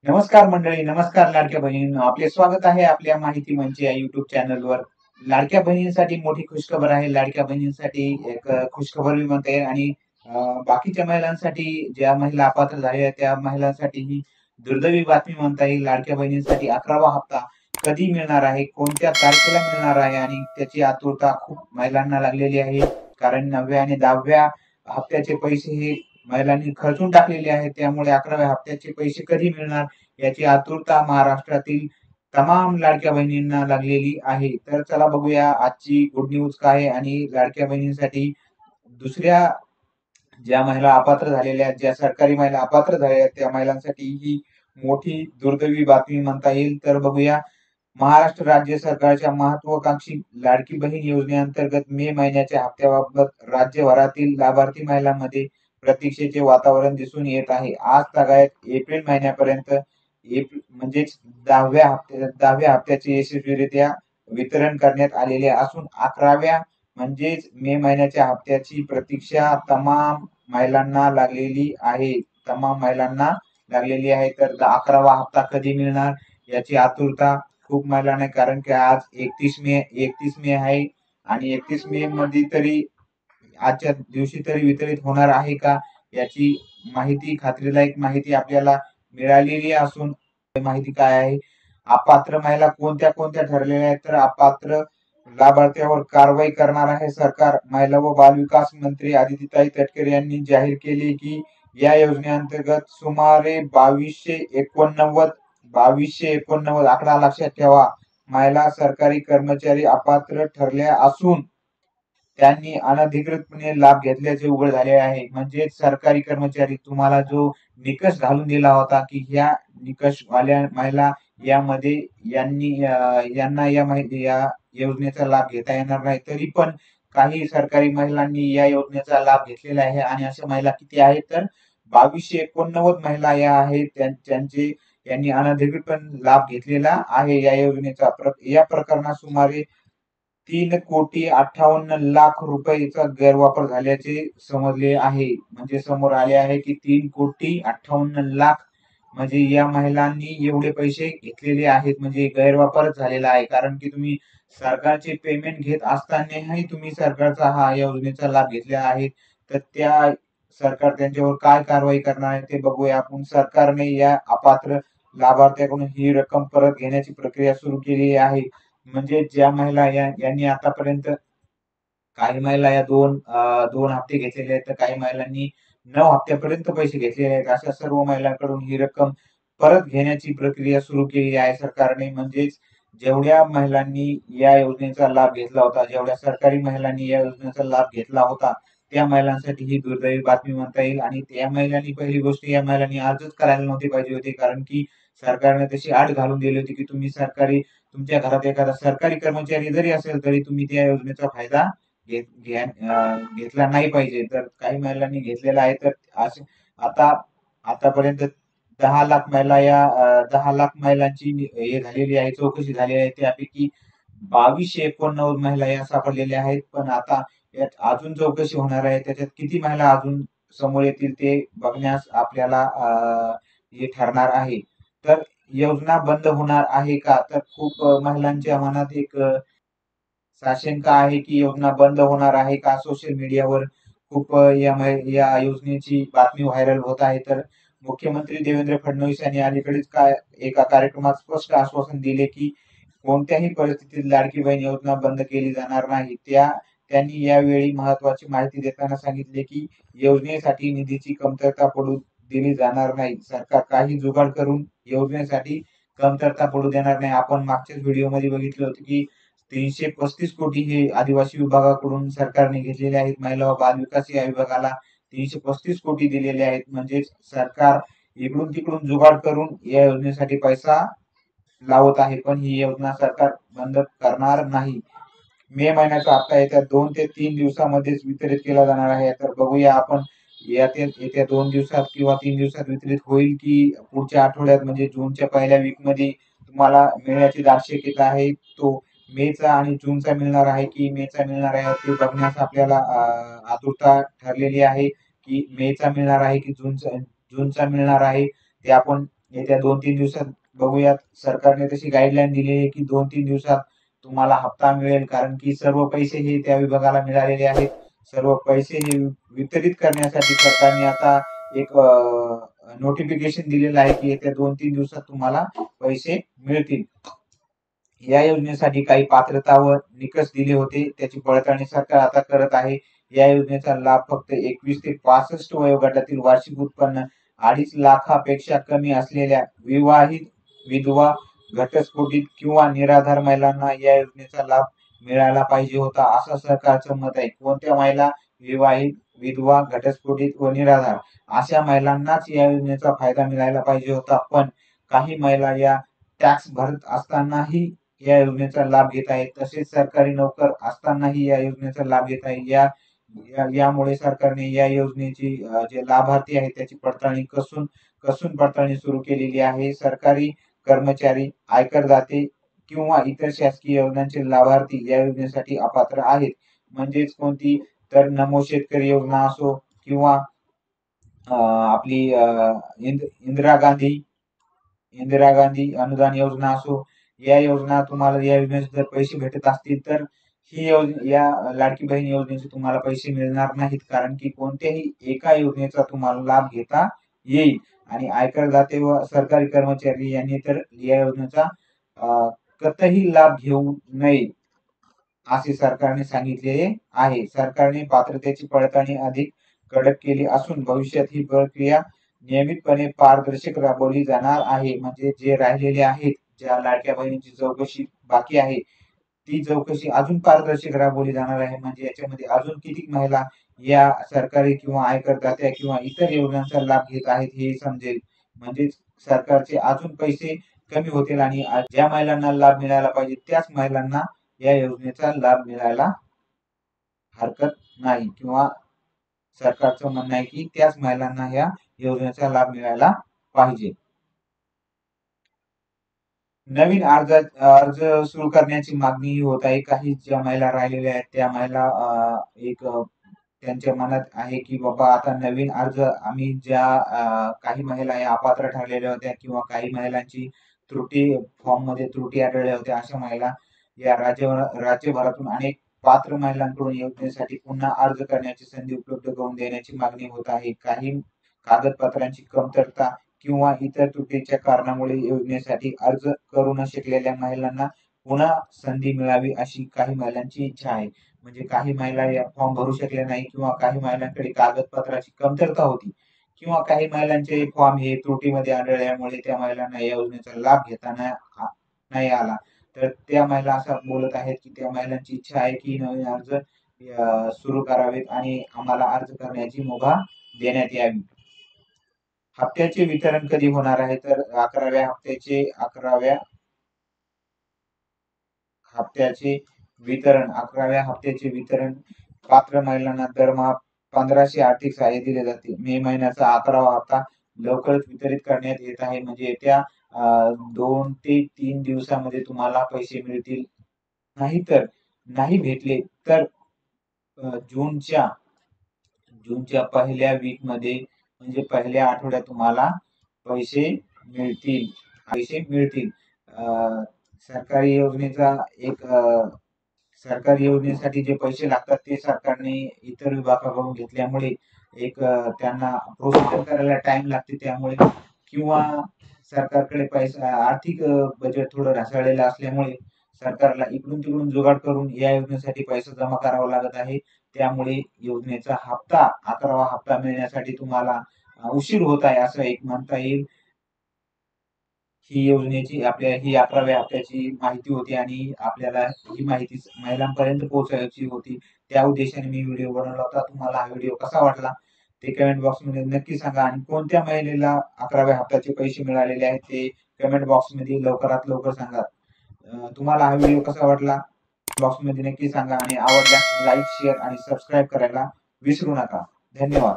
नमस्कार मंडळी, नमस्कार लाडक्या बहिणींनो. आपले स्वागत आहे आपल्या माहिती मंच या युट्यूब चॅनलवर. लाडक्या बहिणींसाठी मोठी खुशखबर आहे. लाडक्या बहिणींसाठी एक खुशखबर मी म्हणता येईल आणि बाकीच्या महिलांसाठी ज्या महिला अपात्र झालेल्या आहेत त्या महिलांसाठी ही दुर्दैवी बातमी म्हणता येईल. लाडक्या बहिणींसाठी 11वा हप्ता कधी मिळणार आहे, कोणत्या तारखेला मिळणार आहे आणि त्याची आतुरता खूप महिलांना लागलेली आहे. कारण 9व्या आणि 10व्या हप्त्याचे पैसे हे महिलांनी खर्चून टाकलेले आहेत. त्यामुळे 11व्या हप्त्याचे पैसे कधी मिळणार याची आतुरता महाराष्ट्रातील तमाम लाडक्या बहिणींना लागलेली आहे. तर चला बघूया आजची गुड न्यूज काय आहे आणि लाडक्या बहिणींसाठी दुसऱ्या ज्या महिला अपात्र झालेल्या आहेत, ज्या सरकारी महिला अपात्र झालेल्या आहेत, त्या महिलांसाठी ही मोठी दुर्दैवी बातमी म्हणता येईल. तर बघूया महाराष्ट्र राज्य सरकारच्या महत्वाकांक्षी लाडकी बहीण योजनेअंतर्गत मे महिन्याच्या हप्त्याबाबत राज्यभरातील लाभार्थी महिलांमध्ये प्रतीक्षेचे वातावरण दिसून येत आहे. आज तागायत एप्रिल महिन्यापर्यंत म्हणजेच 10व्या हप्त्याचे यशस्वीरित्या वितरण करण्यात आलेले असून 11व्या म्हणजेच मे महिन्याच्या हप्त्याची प्रतीक्षा तमाम महिलांना लागलेली आहे. तमाम महिलांना लागलेली आहे. तर 11वा हप्ता कधी मिळणार याची आतुरता खूप महिलांना, कारण की आज 31 मे आहे आणि 31 मे मध्ये तरी आजच्या दिवशी तरी वितरित होणार आहे का याची माहिती, खात्रीलायक माहिती आपल्याला मिळालेली असून माहिती काय आहे. अपात्र महिला कोणत्या कोणत्या ठरलेल्या आहेत, तर अपात्र लाभार्थ्यावर कारवाई करणार आहे सरकार. महिला व बालविकास मंत्री आदितीताई तटकरे यांनी जाहीर केले की या योजनेअंतर्गत सुमारे 2289 आकडा लक्षात ठेवा, महिला सरकारी कर्मचारी अपात्र ठरल्या असून त्यांनी अनधिकृतपणे लाभ घेतल्याचे उघड झाले आहे. म्हणजे सरकारी कर्मचारी तुम्हाला जो निकष घालून दिला होता की ह्या निकष वाल्या महिला यामध्ये यांना या योजनेचा लाभ घेता येणार नाही, तरी पण काही सरकारी महिलांनी या योजनेचा लाभ घेतलेला आहे. आणि अशा महिला किती आहेत, तर 2289 महिला या आहेत त्यांचे यांनी अनधिकृतपणे लाभ घेतलेला आहे या योजनेचा. या प्रकरणात सुमारे 3,58,00,000 रुपयेचा गैरवापर झाल्याचे समजले आहे. म्हणजे समोर आले आहे की 3,58,00,000 म्हणजे या महिलांनी एवढे पैसे घेतलेले आहेत, म्हणजे गैरवापरच झालेला आहे. कारण की तुम्ही सरकारचे पेमेंट घेत असतानाही तुम्ही सरकारचा हा योजनेचा लाभ घेतलेला आहे. तर सरकार त्यांच्यावर काय कारवाई करणार आहे ते बघूया आपण. सरकारने या अपात्र लाभार्थ्याकडून ही रक्कम परत घेण्याची प्रक्रिया सुरू केली आहे. म्हणजे ज्या महिला यांनी आतापर्यंत, काही महिला या दोन हप्ते घेतलेले आहेत, तर काही महिलांनी 9 हप्त्यापर्यंत पैसे घेतलेले आहेत. अशा सर्व महिलांकडून ही रक्कम परत घेण्याची प्रक्रिया सुरू केली आहे सरकारने. म्हणजेच जेवढ्या महिलांनी या योजनेचा लाभ घेतला होता, जेवढ्या सरकारी महिलांनी या योजनेचा लाभ घेतला होता, त्या महिलांसाठी ही दुर्दैवी बातमी म्हणता येईल. आणि त्या महिलांनी, पहिली गोष्ट, या महिलांनी अर्जच करायला नव्हते पाहिजे होते, कारण की सरकारने तशी अट घालून दिली होती की तुम्ही तुमच्या घरात एखादा सरकारी कर्मचारी जरी असेल तरी तुम्ही त्या योजनेचा फायदा घेतला नाही पाहिजे. तर काही महिलांनी घेतलेला आहे. तर असे आता आतापर्यंत 10 लाख महिला 10 लाख महिलांची हे झालेली आहे, चौकशी झालेली आहे. त्यापैकी 2289 महिला या सापडलेल्या आहेत. पण आता यात अजून चौकशी होणार आहे. त्याच्यात किती महिला अजून समोर येतील ते बघण्यास आपल्याला हे ठरणार आहे. तर योजना बंद होणार आहे का, तर खूप महिलांच्या मनात एक साशंका आहे की योजना बंद होणार आहे का. सोशल मीडियावर खूप या योजनेची बातमी व्हायरल होत आहे. तर मुख्यमंत्री देवेंद्र फडणवीस यांनी अलीकडेच एका कार्यक्रमात स्पष्ट आश्वासन दिले की कोणत्याही परिस्थितीत लाडकी बहीण योजना बंद केली जाणार नाही. त्यांनी यावेळी महत्वाची माहिती देताना सांगितले की योजनेसाठी निधीची कमतरता पडू दिली जाणार नाही. सरकार काही जुगाड करून योजनेसाठी कमतरता पडू देणार नाही. आपण मागच्याच व्हिडिओमध्ये बघितलं होतं की 335 कोटी हे आदिवासी विभागाकडून सरकारने घेतलेले आहेत. महिला व बाल विकास या विभागाला 335 कोटी दिलेले आहेत. म्हणजेच सरकार इकडून तिकडून जुगाड करून या योजनेसाठी पैसा लावत आहे, पण ही योजना सरकार बंद करणार नाही. मे महिन्याचा हप्ता येत्या 2 ते 3 दिवसामध्येच वितरित केला जाणार आहे. तर बघूया आपण येत्या 2 दिवसात किंवा 3 दिवसात वितरित होईल की पुढच्या आठवड्यात, म्हणजे जूनच्या पहिल्या वीक मध्ये तुम्हाला मिळण्याची दाट शक्यता आहे. तो मेचा आणि जूनचा मिळणार आहे की मेचा मिळणार आहे ते बघण्यास आपल्याला आतुरता ठरलेली आहे. की मेचा मिळणार आहे की जूनचा मिळणार आहे ते आपण येत्या 2-3 दिवसात बघूयात. सरकारने तशी गाईडलाईन दिली आहे की 2-3 दिवसात तुम्हाला हप्ता मिळेल, कारण की सर्व पैसे हे त्या विभागाला मिळालेले आहेत. सर्व पैसे हे वितरित करण्यासाठी सरकारने आता एक नोटिफिकेशन दिलेलं आहे की येत्या 2-3 दिवसात तुम्हाला पैसे मिळतील. या योजनेसाठी काही पात्रता व निकष दिले होते, त्याची पडताळणी सरकार आता करत आहे. या योजनेचा लाभ फक्त 21 ते 65 वयोगटातील वार्षिक उत्पन्न 2.5 लाखापेक्षा कमी असलेल्या विवाहित, विधवा, घटस्फोटित किंवा निराधार महिलांना या योजनेचा लाभ मिळायला पाहिजे होता, असं सरकारचं मत आहे. कोणत्या महिला? विवाहित, विधवा, घटस्फोटित व निराधार अशा महिलांनाच या योजनेचा फायदा मिळायला पाहिजे होता. पण काही महिला या टॅक्स भरत असतानाही या योजनेचा लाभ घेत आहेत, तसेच सरकारी नोकर असतानाही या योजनेचा लाभ घेत आहे. यामुळे सरकारने या योजनेची जे लाभार्थी आहेत त्याची पडताळणी कसून पडताळणी सुरू केलेली आहे. सरकारी कर्मचारी, आयकरदाते किंवा इतर शासकीय योजनांचे लाभार्थी या योजनेसाठी अपात्र आहेत. म्हणजेच कोणती? तर नमो शेतकरी योजना असो किंवा आपली इंदिरा गांधी अनुदान योजना असो, या योजना तुम्हाला या योजनेचे जर पैसे भेटत असतील तर ही योजना, या लाडकी बहीण योजनेचे तुम्हाला पैसे मिळणार नाहीत, कारण की कोणत्याही एका योजनेचा तुम्हाला लाभ घेता येईल. आणि आयकरदाते व सरकारी कर्मचारी यांनी तर या योजनेचा कतही लाभ घेऊ नये असे सरकारने सांगितलेले आहे. सरकारने पात्रतेची पडताळणी अधिक कडक केली असून भविष्यात ही प्रक्रिया नियमितपणे पारदर्शक राबवली जाणार आहे. म्हणजे जे राहिलेले आहेत, ज्या लाडक्या बहिणीची चौकशी बाकी आहे, ती चौकशी अजून पारदर्शक राबवली जाणार आहे. म्हणजे याच्यामध्ये अजून किती महिला या सरकारी किंवा आयकरदात्या किंवा इतर योजनांचा लाभ घेत आहेत हे समजेल. म्हणजे सरकारचे अजून पैसे कमी होतील आणि ज्या महिलांना लाभ मिळायला पाहिजे त्याच महिलांना या योजनेचा लाभ मिळायला हरकत नाही, किंवा सरकारचं म्हणणं आहे की त्याच महिलांना या योजनेचा लाभ मिळायला पाहिजे. नवीन अर्ज सुरू करण्याची मागणी होत आहे. काही ज्या महिला राहिलेल्या आहेत त्या महिला एक त्यांच्या मनात आहे की बाबा आता नवीन अर्ज आम्ही ज्या काही महिला या अपात्र ठरलेल्या होत्या किंवा काही महिलांची फॉर्म मध्ये त्रुटी आढळल्या होत्या, अशा महिला या राज्यभरातून अनेक पात्र महिलांकडून योजनेसाठी पुन्हा अर्ज करण्याची संधी उपलब्ध करून देण्याची मागणी होत आहे. काही कागदपत्रांची कमतरता किंवा इतर त्रुटीच्या कारणामुळे योजनेसाठी अर्ज करू न शकलेल्या महिलांना पुन्हा संधी मिळावी अशी काही महिलांची इच्छा आहे. म्हणजे काही महिला या फॉर्म भरू शकल्या नाही किंवा काही महिलांकडे कागदपत्राची कमतरता होती किंवा काही महिलांचे फॉर्म हे त्रुटीमध्ये आढळल्यामुळे त्या महिलांना या योजनेचा लाभ घेताना नाही आला. तर त्या महिला असं बोलत आहेत की त्या महिलांची इच्छा आहे की नवीन अर्ज सुरू करावेत आणि आम्हाला अर्ज करण्याची मुभा देण्यात यावी. हप्त्याचे वितरण कधी होणार आहे? तर 11व्या हप्त्याचे वितरण पात्र महिलांना दरमहा 1500 आर्थिक सहाय्य दिले जाते. मे महिन्याचा 11वा हप्ता लवकरच वितरित करण्यात येत आहे. म्हणजे येत्या 2 ते 3 दिवसामध्ये तुम्हाला पैसे मिळतील. नाहीतर नाही भेटले तर जूनच्या पहिल्या वीक मध्ये, म्हणजे पहिल्या आठवड्यात तुम्हाला पैसे मिळतील. सरकारी योजनेसाठी जे पैसे लागतात ते सरकारने इतर विभागाकडून घेतल्यामुळे एक त्यांना प्रोसिजर करायला टाइम लागते, त्यामुळे किंवा सरकारकडे पैसा आर्थिक बजेट थोडं ढासळलेलं असल्यामुळे सरकारला इकडून तिकडून जुगाड करून या योजनेसाठी पैसा जमा करावा लागत आहे. त्यामुळे योजनेचा 11वा हप्ता मिळण्यासाठी तुम्हाला उशीर होत आहे असं एक म्हणता येईल. ही 11व्या हप्त्याची माहिती होती आणि आपल्याला ही माहिती महिलांपर्यंत पोहोचायची होती. त्या उद्देशाने मी व्हिडिओ बनवला होता. तुम्हाला हा व्हिडिओ कसा वाटला ते कमेंट बॉक्स मध्ये नक्की सांगा आणि कोणत्या महिलेला 11व्या हप्त्याचे पैसे मिळालेले आहेत ते कमेंट बॉक्स मध्ये लवकरात लवकर सांगा. तुम्हाला हा व्हिडिओ कसा वाटला बॉक्स मध्ये नक्की सांगा आणि आवडल्यास लाईक, शेअर आणि सबस्क्राईब करायला विसरू नका. धन्यवाद.